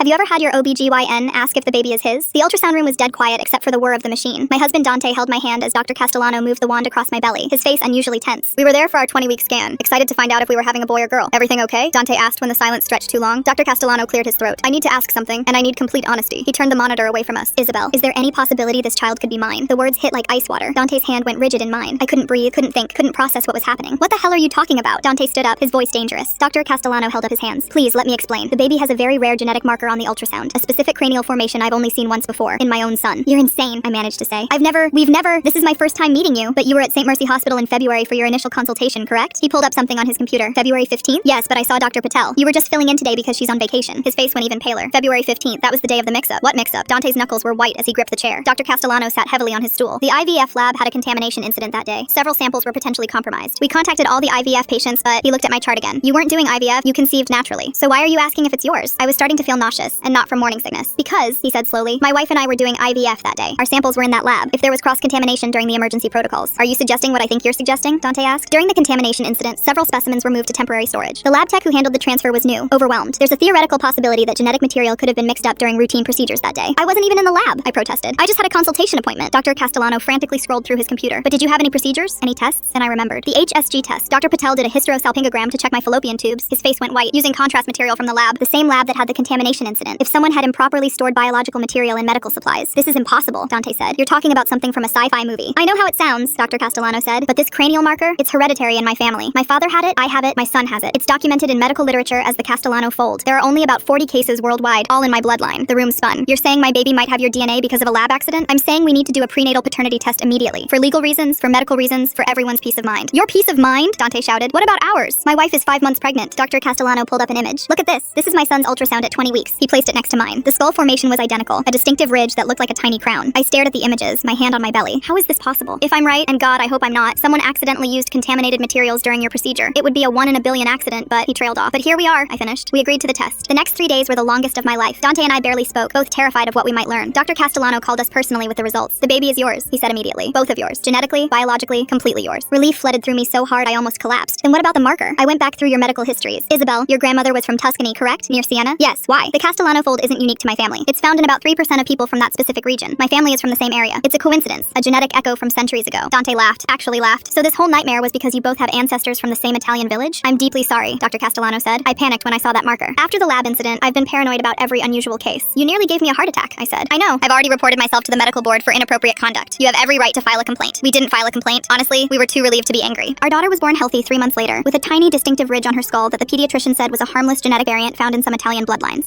Have you ever had your OB-GYN ask if the baby is his? The ultrasound room was dead quiet except for the whir of the machine. My husband Dante held my hand as Dr. Castellano moved the wand across my belly, his face unusually tense. We were there for our 20-week scan, excited to find out if we were having a boy or girl. Everything okay? Dante asked when the silence stretched too long. Dr. Castellano cleared his throat. I need to ask something, and I need complete honesty. He turned the monitor away from us. Isabel, is there any possibility this child could be mine? The words hit like ice water. Dante's hand went rigid in mine. I couldn't breathe, couldn't think, couldn't process what was happening. What the hell are you talking about? Dante stood up, his voice dangerous. Dr. Castellano held up his hands. Please, let me explain. The baby has a very rare genetic marker on the ultrasound, a specific cranial formation I've only seen once before, in my own son. You're insane, I managed to say. This is my first time meeting you, but you were at St. Mercy Hospital in February for your initial consultation, correct? He pulled up something on his computer. February 15th? Yes, but I saw Dr. Patel. You were just filling in today because she's on vacation. His face went even paler. February 15th, that was the day of the mix-up. What mix-up? Dante's knuckles were white as he gripped the chair. Dr. Castellano sat heavily on his stool. The IVF lab had a contamination incident that day. Several samples were potentially compromised. We contacted all the IVF patients, but he looked at my chart again. You weren't doing IVF, you conceived naturally. So why are you asking if it's yours? I was starting to feel nauseous, and not from morning sickness. Because, he said slowly, my wife and I were doing IVF that day. Our samples were in that lab. If there was cross-contamination during the emergency protocols. Are you suggesting what I think you're suggesting? Dante asked. During the contamination incident, several specimens were moved to temporary storage. The lab tech who handled the transfer was new, overwhelmed. There's a theoretical possibility that genetic material could have been mixed up during routine procedures that day. I wasn't even in the lab, I protested. I just had a consultation appointment. Dr. Castellano frantically scrolled through his computer. But did you have any procedures? Any tests? And I remembered. The HSG test. Dr. Patel did a hysterosalpingogram to check my fallopian tubes. His face went white, using contrast material from the lab, the same lab that had the contamination incident. If someone had improperly stored biological material in medical supplies, this is impossible, Dante said. You're talking about something from a sci-fi movie. I know how it sounds, Dr. Castellano said, but this cranial marker, it's hereditary in my family. My father had it, I have it, my son has it. It's documented in medical literature as the Castellano fold. There are only about 40 cases worldwide, all in my bloodline. The room spun. You're saying my baby might have your DNA because of a lab accident? I'm saying we need to do a prenatal paternity test immediately. For legal reasons, for medical reasons, for everyone's peace of mind. Your peace of mind? Dante shouted. What about ours? My wife is 5 months pregnant. Dr. Castellano pulled up an image. Look at this. This is my son's ultrasound at 20 weeks. He placed it next to mine. The skull formation was identical, a distinctive ridge that looked like a tiny crown. I stared at the images, my hand on my belly. How is this possible? If I'm right, and God, I hope I'm not, someone accidentally used contaminated materials during your procedure. It would be a 1 in a billion accident, but he trailed off. But here we are, I finished. We agreed to the test. The next 3 days were the longest of my life. Dante and I barely spoke, both terrified of what we might learn. Dr. Castellano called us personally with the results. The baby is yours, he said immediately. Both of yours. Genetically, biologically, completely yours. Relief flooded through me so hard I almost collapsed. Then what about the marker? I went back through your medical histories. Isabel, your grandmother was from Tuscany, correct? Near Siena? Yes, why? The Castellano fold isn't unique to my family. It's found in about 3% of people from that specific region. My family is from the same area. It's a coincidence, a genetic echo from centuries ago. Dante laughed, actually laughed. So this whole nightmare was because you both have ancestors from the same Italian village? I'm deeply sorry, Dr. Castellano said. I panicked when I saw that marker. After the lab incident, I've been paranoid about every unusual case. You nearly gave me a heart attack, I said. I know. I've already reported myself to the medical board for inappropriate conduct. You have every right to file a complaint. We didn't file a complaint. Honestly, we were too relieved to be angry. Our daughter was born healthy 3 months later, with a tiny distinctive ridge on her skull that the pediatrician said was a harmless genetic variant found in some Italian bloodlines.